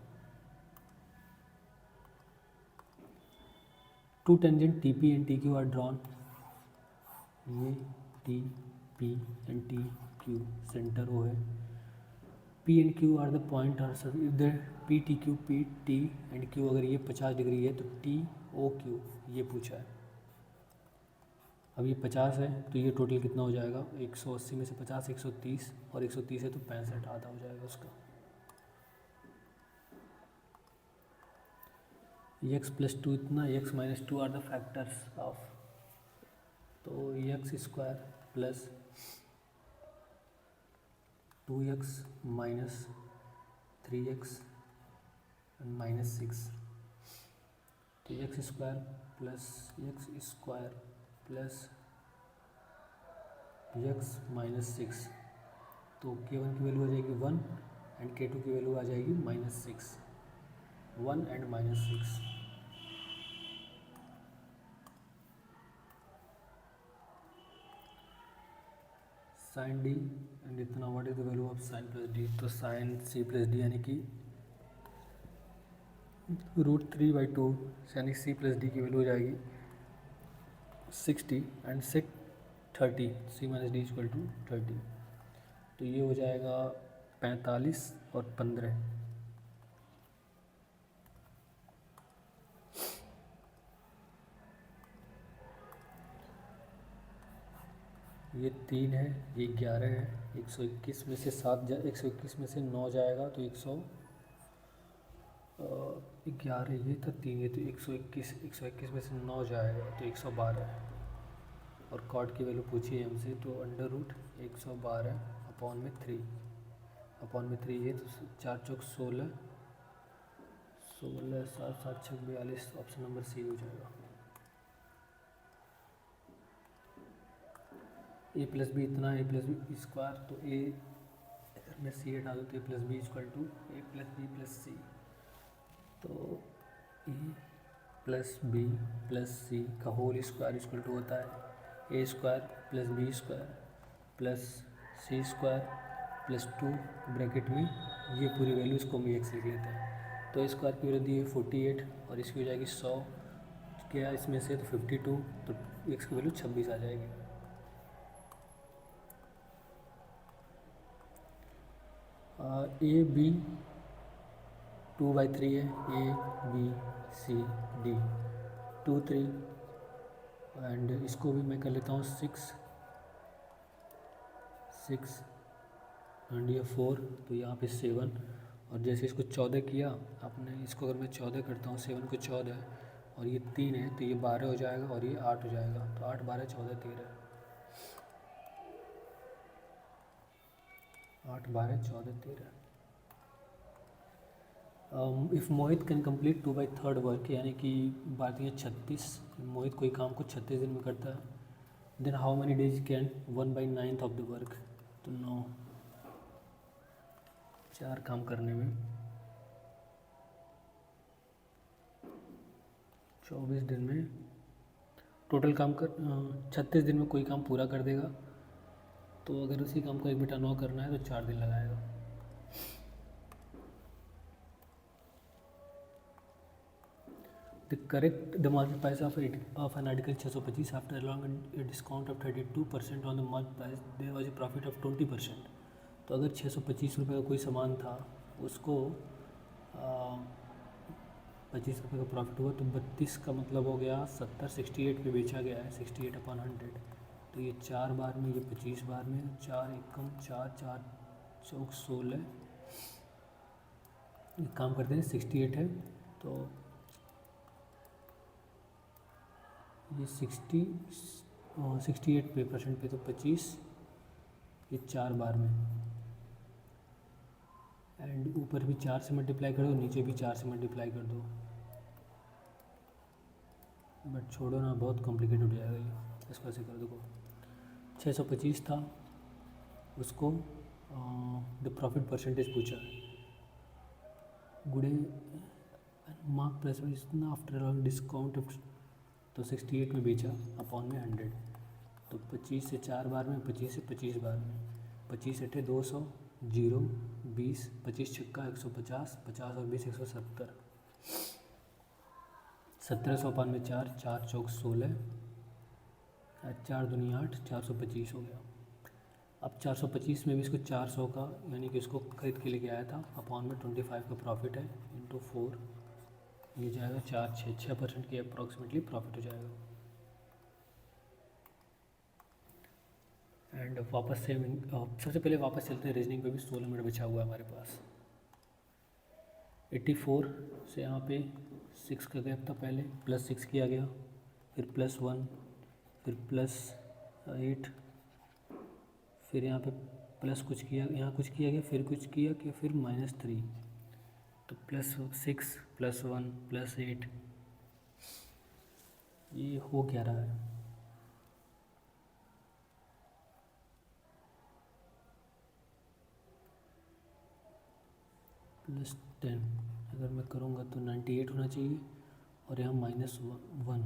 2 tangent TP and TQ are drawn, ये TP एंड TQ सेंटर वो है। P and Q are the point are sir, if the PTQ PT and Q अगर ये 50 डिग्री है तो TOQ ये पूछा है। अब ये 50 है तो ये टोटल कितना हो जाएगा, 180 में से 50 130, और 130 है तो 65 आधा हो जाएगा उसका। x + 2 इतना, x - 2 are the factors of, तो x² plus 2x minus 3x -6, तो x² प्लस x -6, तो k1 की वैल्यू आ जाएगी 1 एंड k2 की वैल्यू आ जाएगी -6, 1 एंड -6। साइन डी एंड इतना, what is the value of sine plus D, तो साइन C + D यानी कि √3/2, यानी C + D की वैल्यू हो जाएगी 60 एंड sec 30, C - D = 30, तो ये हो जाएगा 45 और 15। ये 3 है, ये 11 है। 121 में से 121 में से 9 जाएगा तो 11, ये था 3, ये तो 121 में से 9 जाएगा तो 112 है। और कॉर्ड की वैल्यू पूछी है हमसे, तो अंडर रूट 112 अपॉन में 3 ये तो 4 चौक 16, 7 7 छक 42, ऑप्शन नंबर सी हो जाएगा। ए प्लस बी इतना, ए प्लस बी स्क्वायर, तो ए अगर मैं सी हटा दूँ तो A plus B equal to A plus B plus C, तो A plus B plus C का होल स्क्वायर इक्वल टू होता है A square plus B square plus C square plus 2 bracket में ये पूरी वैल्यू, इसको हम एक्स लिख लेते हैं। तो स्क्वायर की वैल्यू दी है 48 और इसकी हो जाएगी 100, क्या इसमें से तो 52, तो एक्स की वैल्यू 26 आ जाएगी। ए बी 2/3 है, A B C D 2 3, and इसको भी मैं कर लेता हूँ 6 एंड ये 4, तो यहाँ पे 7, और जैसे इसको 14 किया आपने, इसको अगर मैं 14 करता हूँ, 7 को 14 और ये 3 है तो ये 12 हो जाएगा और ये 8 हो जाएगा, तो 8 12 14 13, 8 12 14 13। If Mohit can complete 2/3 work, यानी कि बात है 36, मोहित कोई काम को 36 दिन में करता है, then how many days can 1/9 of the work, तो 9, 4 काम करने में 24 दिन में टोटल काम कर 36 दिन में कोई काम पूरा कर देगा, तो अगर उसी काम को 1/9 करना है तो 4 दिन लगाएगा। The market price of an article 625 after allowing a discount of 32% on the market price, there was a profit of 20%। तो अगर 625 रुपये का कोई सामान था, उसको 25 रुपये का प्रॉफिट हुआ, तो 32 का मतलब हो गया 70, 68 पे बेचा गया है, 68/100, तो ये 4 बार में, ये 25 बार में, 4 एकम 4 4 चौक 16, एक काम करते हैं 68 है तो ये 68 पे परसेंट पे, तो 25, ये 4 बार में, एंड ऊपर भी 4 से मल्टीप्लाई कर दो, नीचे भी 4 से मल्टीप्लाई कर दो, बट छोड़ो ना, बहुत कॉम्प्लिकेटेड हो जाएगा ये, इसको ऐसे कर दो। 625 था, उसको द प्रॉफिट परसेंटेज पूछा, गुड़े मार्क प्लस इतना आफ्टर डिस्काउंट, तो 68 में बेचा अपॉन में 100, तो 25 से 4 बार में, 25 से 25 बार में, 25 अठे 200, 0 20, 25 छक्का 150, 50 और 20 170, 1700 अपॉन में 4, 4 चौक 16, 4 दूनी 8, 425 हो गया। अब 425 में भी इसको 400 का, यानी कि इसको खरीद के लेके आया था, अपॉन में 25 का प्रॉफिट है, इंटू 4, ये जाएगा 4 6% की अप्रॉक्सीमेटली प्रॉफिट हो जाएगा। एंड वापस से सबसे पहले वापस चलते हैं रीजनिंग पे, भी 16 मिनट बचा हुआ है हमारे पास। 84 से यहाँ पे 6 का गैप था, पहले +6 किया गया, फिर +1, फिर +8, फिर यहाँ पे प्लस कुछ किया, यहाँ कुछ किया गया, फिर कुछ किया कि फिर -3, तो +6 +1 +8, ये हो क्या रहा है? +10 अगर मैं करूँगा तो 98 होना चाहिए, और यहाँ -1,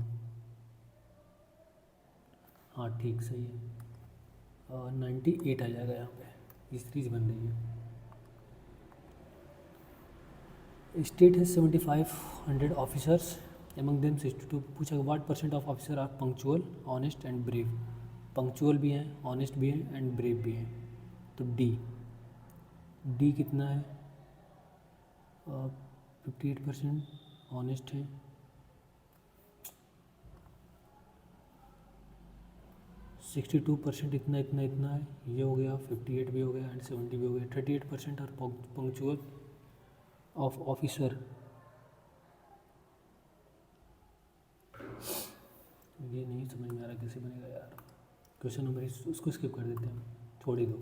हाँ ठीक सही है, 98 आ जाएगा यहाँ पे, ये सीरीज बन रही है। स्टेट है 7500 ऑफिसर्स, एमंग देम 62, पूछा what % of officer are punctual honest and brave, punctual भी हैं, ऑनेस्ट भी हैं एंड ब्रेव भी हैं, तो डी। डी कितना है, 58% ऑनेस्ट है, 62% इतना इतना इतना है, ये हो गया, 58 भी हो गया एंड 70 भी हो गया, 38% आर पंक्चुअल ऑफ ऑफिसर। ये नहीं समझ में आ रहा कैसे बनेगा यार, क्वेश्चन नंबर उसको स्किप कर देते हैं, छोड़ ही दो।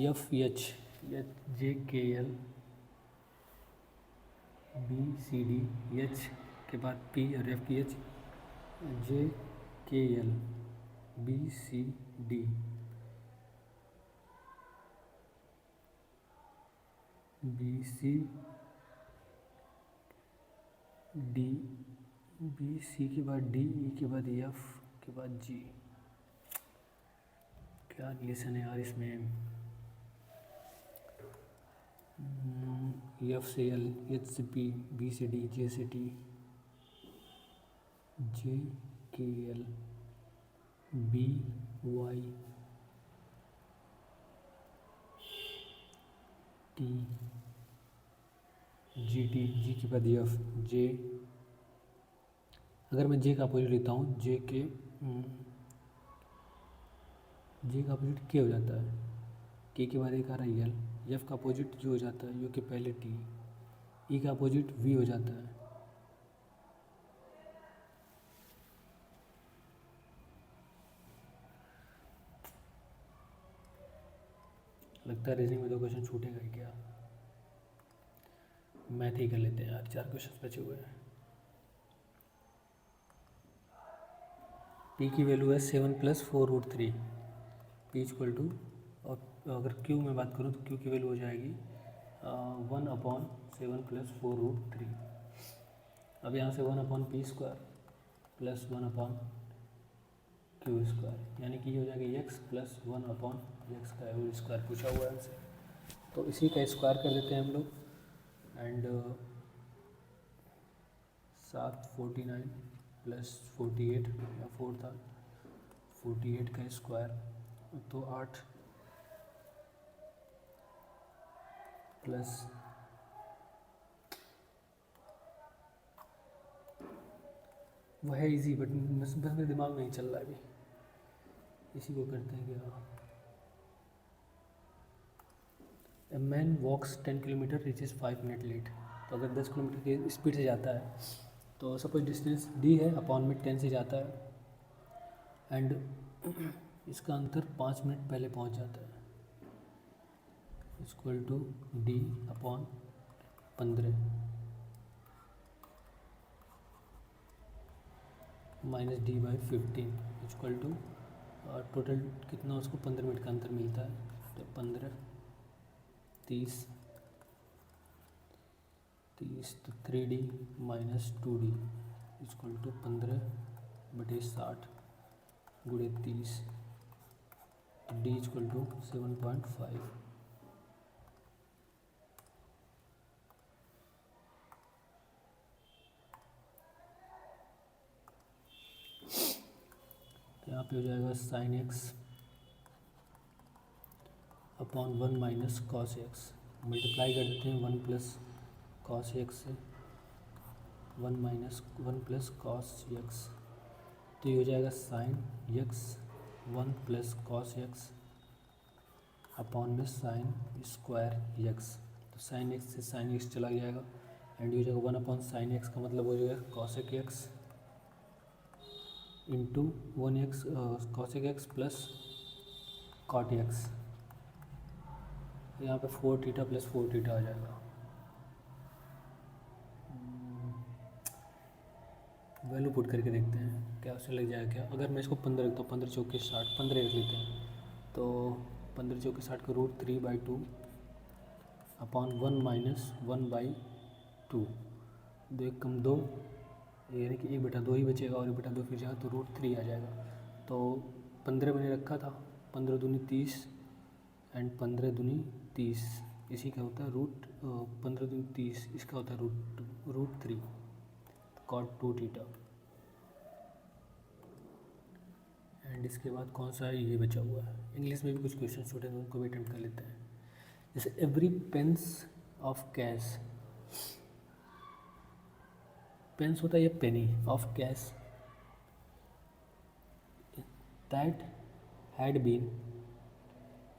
F H J K L B C D, H के बाद पी और एफ की H, J K L B C D, B C D, B C के बाद डी, ई के बाद एफ के बाद जी। क्या रिलेशन है यार इसमें, एफ से एल, एच से पी, बी से डी, जे से T, J K L B Y T, G T, G के बाद एफ, जे, अगर मैं जे का अपोजिट लेता हूँ, जे का अपोजिट के हो जाता है, के बाद एक आ रहा है एल, एफ का अपोजिट जो हो जाता है, यू के पहले टी, ई का अपोजिट वी हो जाता है, लगता है रीजनिंग में 2 क्वेश्चन छूटेगा ही क्या, मैथ ही कर लेते हैं यार, 4 क्वेश्चन बचे हुए हैं। पी की वैल्यू है 7 + 4√3, पी इक्वल टू, और अगर क्यू में बात करूँ तो क्यू की वैल्यू हो जाएगी 1/7 + 4√3। अब यहाँ से 1/p² + 1/q², यानी कि ये हो जाएगा x + 1/x का होल स्क्वायर पूछा हुआ है हमसे, तो इसी का स्क्वायर कर देते हैं हम लोग, एंड 749 + 48 या 4 था, 48 का स्क्वायर तो 8 प्लस वह है इजी, बट बस मेरे दिमाग में नहीं चल रहा है अभी, इसी को करते हैं क्या। A man walks 10 kilometre reaches 5 minute late, तो अगर 10 किलोमीटर की स्पीड से जाता है तो सपोज डिस्टेंस डी है, अपॉन में 10 से जाता है, एंड इसका अंतर 5 मिनट पहले पहुंच जाता है, equal to D upon 15 minus D by 15 equal to total कितना उसको 15 मिनट का अंतर मिलता है, तो 15 30 तो 3D minus 2D equal to 15/60 गुणे 30, डी इक्वल टू 7.5। यहाँ पे हो जाएगा sin x upon 1 minus cos x, multiply कर देते हैं 1 + cos x से, 1 + cos x, तो ये हो जाएगा sin x 1 + cos x upon में sin² x, तो sin x से sin x चला जाएगा, एंड ये हो जाएगा 1/sin x का मतलब हो जाएगा cosec x into 1x cosec x plus cot x, यहाँ पे 4θ + 4θ आ जाएगा। वैल्यू पुट करके देखते हैं क्या उससे लग जाएगा क्या, अगर मैं इसको 15 रखता हूँ, 15 चौके 60, 15 रख लेते हैं, तो 15 चौके 60 का √3/2 अपॉन 1 माइनस 1/2, 2 1 कम 2, यानी कि 1/2 ही बचेगा, और 1/2 फिर जाएगा तो √3 आ जाएगा, तो 15 मैंने रखा था, 15 दूनी 30 एंड 15 दूनी 30, इसी का होता है 15 दूनी 30, इसका होता है √3 cot 2θ, एंड इसके बाद कौन सा है, ये बचा हुआ है। इंग्लिश में भी कुछ क्वेश्चन छोटे हैं, उनको भी अटेम्प्ट कर लेते हैं। जैसे every pence of cash, pence होता है ये penny of cash that had been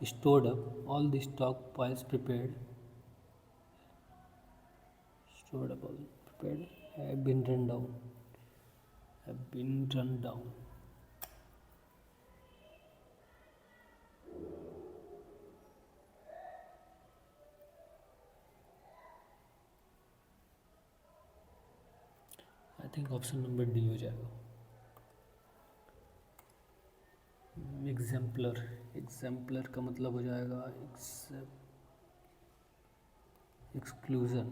stored up, all the stockpiles stored up, all prepared, have been run down, have been run down. I think option number D हो जाएगा। एग्जाम्पलर, एग्जाम्पलर का मतलब हो जाएगा exclusion.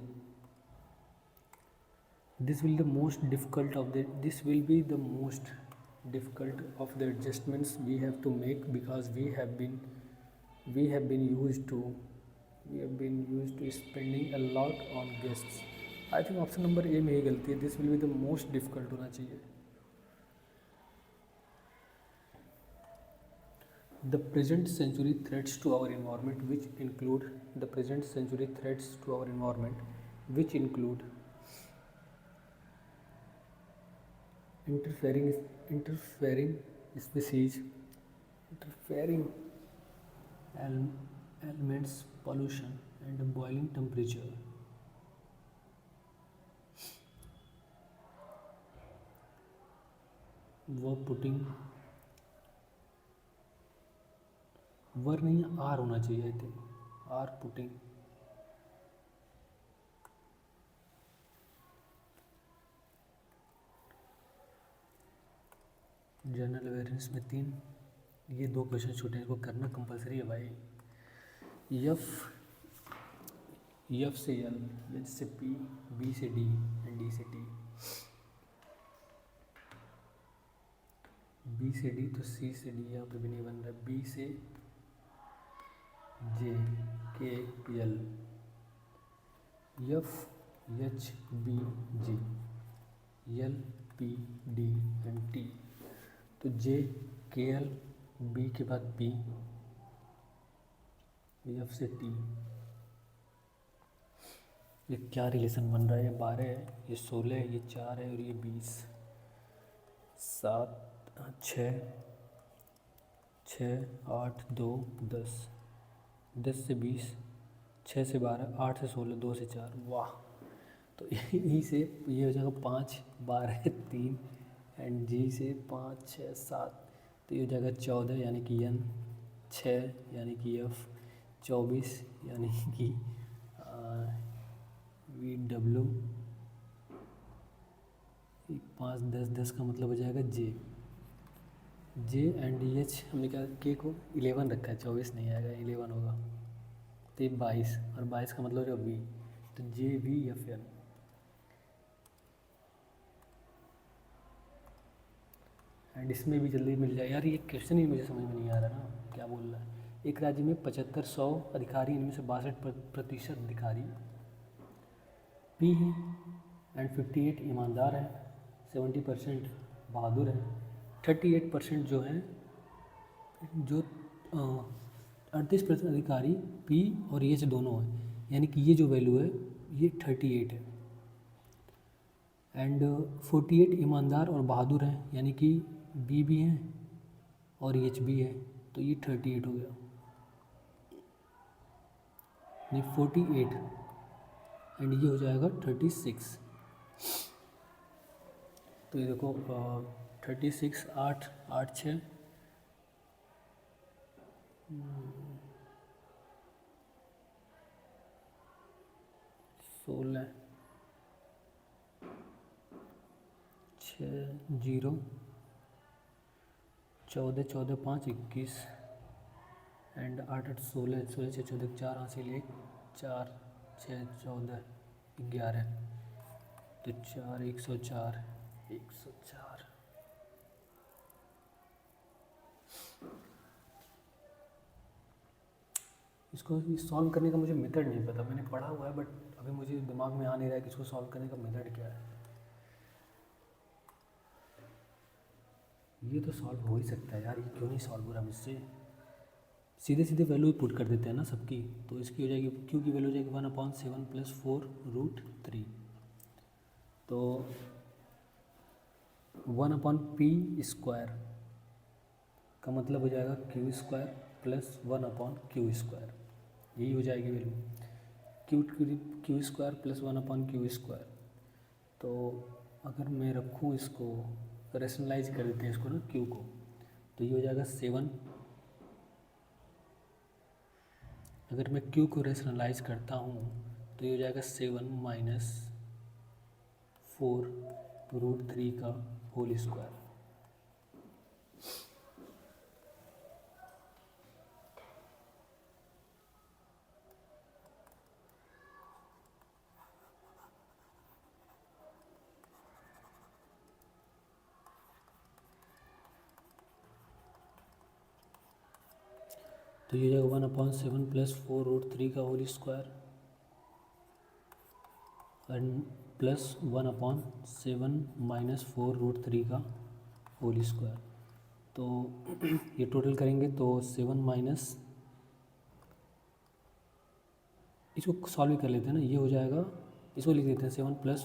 This will the most difficult of the this will be the most difficult of the adjustments we have to make, because we have been used to spending a lot on guests. I think option number A में ही गलती है, this will be the most difficult होना चाहिए। The present century threats to our environment which include the present century threats to our environment which include interfering species, interfering elements, pollution and boiling temperature. वर नहीं आर होना चाहिए, I think are putting. General awareness में 3, ये 2 क्वेश्चन छूटे, इनको करना कंपलसरी है भाई। एफ से एल, एच से पी, बी से डी एंड डी से टी। बी से डी तो सी से डी यहाँ पे भी नहीं बन रहा है। बी से J, K, L, F H B G, L P D and T. तो जे के एल बी के बाद पी, एफ से टी। ये क्या रिलेशन बन रहा है? ये 12 है, ये 16 है, ये 4 है और ये 20। 7 6 6 8 2 10, 10 से 20, 6 से 12, 8 से 16, 2 से 4। वाह! तो यहीं से ये हो जाएगा 5 12 3 एंड जी से 5 6 7, तो ये हो जाएगा 14 यानी कि एन, 6 यानी कि एफ, 24 यानी कि वी डब्ल्यू, 5 10 10 का मतलब हो जाएगा जे एंड एच। हमने क्या के को 11 रखा है, 24 नहीं आएगा, 11 होगा। तो ये 22 और 22 का मतलब जो वी, तो जे वी एफ एन। एंड इसमें भी जल्दी मिल जाए यार। ये क्वेश्चन ही मुझे समझ में नहीं आ रहा ना, क्या बोल रहा है। एक राज्य में 75-100 अधिकारी, इनमें से 62% अधिकारी पी हैं एंड 58 ईमानदार हैं, 70% बहादुर हैं, 38% जो हैं, जो 38% अधिकारी पी और एच दोनों हैं, यानी कि ये जो वैल्यू है ये 38 है। एंड 48 ईमानदार और बहादुर हैं, यानी कि बी भी हैं और एच भी है, तो ये 38 हो गया। ये 48 एंड ये हो जाएगा 36। तो ये देखो 36 8 8 6 16 6 0 14 14 5 21 एंड 8 8 16 16 6 14 4 हासिल 1 4 6 14 11, तो 4 104 104। इसको सॉल्व करने का मुझे मेथड नहीं पता, मैंने पढ़ा हुआ है बट अभी मुझे दिमाग में आ नहीं रहा है कि इसको सॉल्व करने का मेथड क्या है। ये तो सॉल्व हो ही सकता है यार, ये क्यों नहीं सॉल्व हो रहा मुझसे? सीधे सीधे वैल्यू पुट कर देते हैं ना सबकी, तो इसकी हो जाएगी क्यू की वैल्यू हो जाएगी 1/7 + 4√3। तो 1/p² का मतलब हो जाएगा q² + 1/q²। यही हो जाएगी वैल्यू q² + 1/q²। तो अगर मैं रखूँ इसको, रेशनलाइज कर देते हैं इसको ना q को, तो ये हो जाएगा 7। अगर मैं q को रेशनलाइज करता हूँ तो ये हो जाएगा 7 - 4√3 का होल स्क्वायर। तो ये हो जाएगा 1/7 + 4√3 का होल स्क्वायर एंड प्लस 1/7 - 4√3 का होल स्क्वायर। तो ये टोटल करेंगे तो 7 माइनस, इसको सॉल्व कर लेते हैं ना, ये हो जाएगा, इसको लिख देते हैं 7 +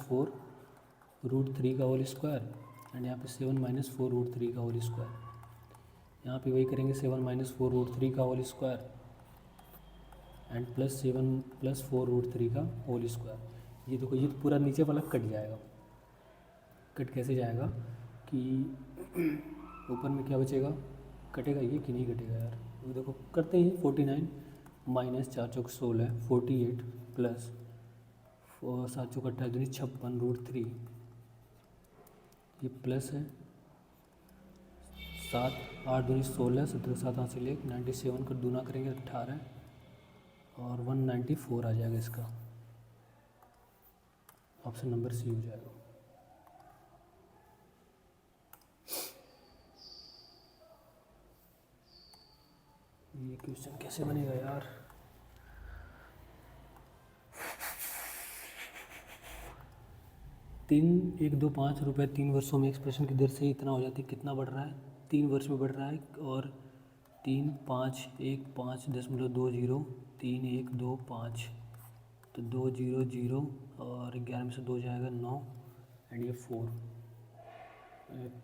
4√3 का होल स्क्वायर एंड यहाँ पे 7 - 4√3 का होल स्क्वायर। यहाँ पे वही करेंगे 7 - 4√3 का होल स्क्वायर एंड प्लस 7 + 4√3 का होल स्क्वायर। ये देखो ये पूरा नीचे वाला कट जाएगा। कट कैसे जाएगा कि ऊपर में क्या बचेगा, कटेगा ये कि नहीं कटेगा यार, वो देखो करते ही 49 - 4 चौक 16 48 प्लस 7 चौक 28 दूनी 56√3, ये प्लस है 7 8 दूनी 16 17 7 हाथ से ले 97 का दूना करेंगे 18 और 194 आ जाएगा इसका। ऑप्शन नंबर सी हो जाएगा। ये क्वेश्चन कैसे बनेगा यार, ₹3,125 3 वर्षों में एक्सप्रेशन की दर से इतना हो जाती है, कितना बढ़ रहा है, 3 वर्ष में बढ़ रहा है और 3,515.20 3,125, तो 200 और 11 में से 2 जाएगा 9 एंड ये 4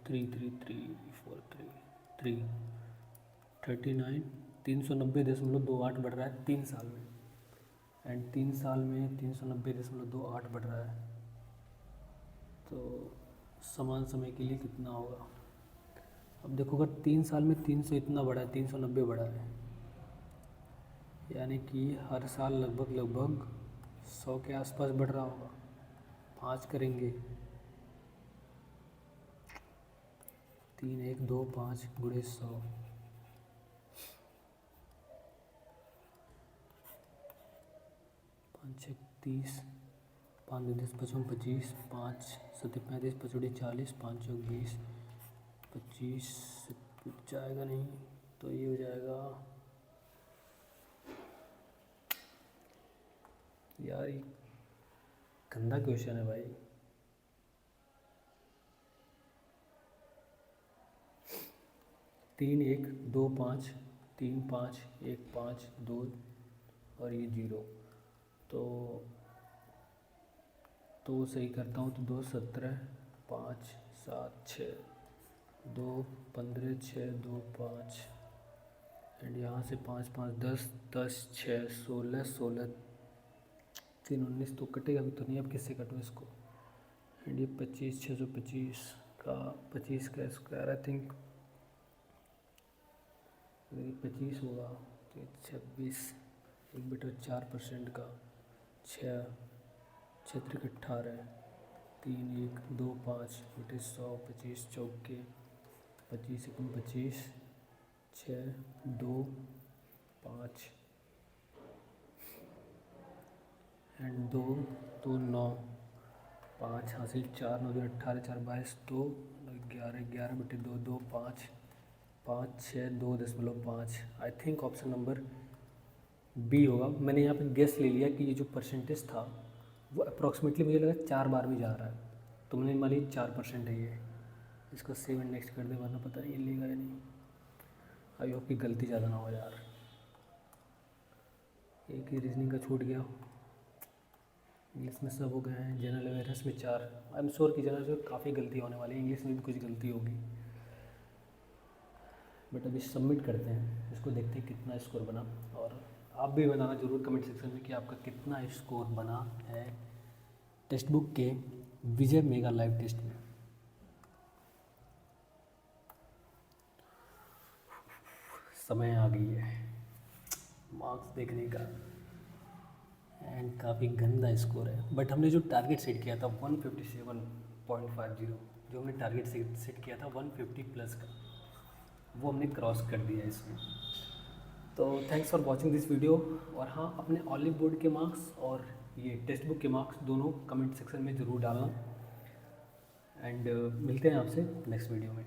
3 3 3 4 3 3 39 390.28 बढ़ रहा है 3 साल में, एंड 3 साल में 390.28 बढ़ रहा है। तो समान समय के लिए कितना होगा, अब देखो अगर 3 साल में 300 इतना बढ़ा है, 390 बढ़ा है, यानी कि हर साल लगभग 100 के आसपास बढ़ रहा होगा। 5 करेंगे 3,125 × 100, 5 30 5 10 55 25 5 7 35 55 40 5 चौक 20 25 जाएगा नहीं, तो ये हो जाएगा यार, ये गंदा क्वेश्चन है भाई। तीन एक दो पाँच 3 5 1 5 2 और ये 0, तो सही करता हूँ तो 2 17 5 7 6 2 15 6 2 5 एंड यहाँ से 5 5 10 10 6 16 16 3 19, तो कटेगा भी तो नहीं, अब किससे कटूँ इसको, एंड ये 25 625 का 25 का स्क्वायर, आई थिंक अगर ये 25 होगा तो ये 26 1/4% का 6 6 3 18 3 1 2 5 बटे 100 25 चौके 25 1 25 6 2 5 एंड 2 2 9 5 हासिल 4 9 2 18 4 22 2 11 11 बटे 2 2 5 5 6 2.5। I think option number B होगा। मैंने यहाँ पे गेस ले लिया कि ये जो परसेंटेज था वो अप्रॉक्सीमेटली मुझे लगा 4 बार में जा रहा है, तो मैंने मान लिया 4% है ये। इसको सेव एंड नेक्स्ट कर दे, वरना पता नहीं लेगा या नहीं। आई होप कि गलती ज़्यादा ना हो यार। एक ही रीजनिंग का छूट गया। इंग्लिश में सब हो गए हैं। जनरल अवेयरनेस में 4। आई एम श्योर कि जनरल में काफ़ी गलती होने वाली है, इंग्लिश में भी कुछ गलती होगी, बट अभी सबमिट करते हैं इसको, देखते हैं कितना स्कोर बना। और आप भी बताना ज़रूर कमेंट सेक्शन में कि आपका कितना स्कोर बना है टेक्स्ट बुक के विजय मेगा लाइव टेस्ट में। समय आ गई है मार्क्स देखने का, एंड काफ़ी गंदा स्कोर है, बट हमने जो टारगेट सेट किया था 157.50, जो हमने टारगेट सेट किया था 150 प्लस का, वो हमने क्रॉस कर दिया इसमें। तो thanks for watching this video. और हाँ, अपने ऑलिव बोर्ड के मार्क्स और ये टेक्स्ट बुक के मार्क्स दोनों कमेंट सेक्शन में ज़रूर डालना, एंड मिलते हैं आपसे नेक्स्ट वीडियो में।